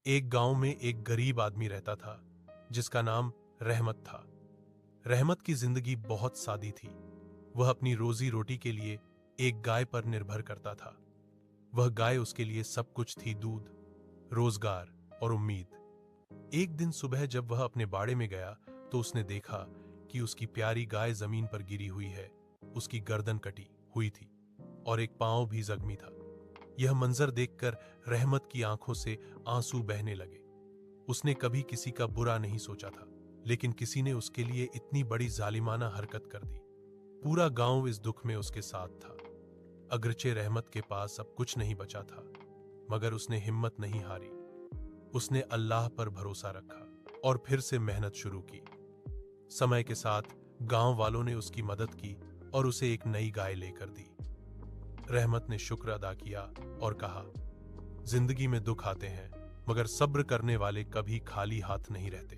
एक गांव में एक गरीब आदमी रहता था जिसका नाम रहमत था। रहमत की जिंदगी बहुत सादी थी। वह अपनी रोजी रोटी के लिए एक गाय पर निर्भर करता था। वह गाय उसके लिए सब कुछ थी, दूध, रोजगार और उम्मीद। एक दिन सुबह जब वह अपने बाड़े में गया तो उसने देखा कि उसकी प्यारी गाय जमीन पर गिरी हुई है। उसकी गर्दन कटी हुई थी और एक पांव भी जख्मी था। यह मंजर देखकर रहमत की आंखों से आंसू बहने लगे। उसने कभी किसी का बुरा नहीं सोचा था, लेकिन किसी ने उसके लिए इतनी बड़ी जालिमाना हरकत कर दी। पूरा गांव इस दुख में उसके साथ था। अगरचे रहमत के पास अब कुछ नहीं बचा था, मगर उसने हिम्मत नहीं हारी। उसने अल्लाह पर भरोसा रखा और फिर से मेहनत शुरू की। समय के साथ गांव वालों ने उसकी मदद की और उसे एक नई गाय लेकर दी। रहमत ने शुक्र अदा किया और कहा, जिंदगी में दुख आते हैं, मगर सब्र करने वाले कभी खाली हाथ नहीं रहते।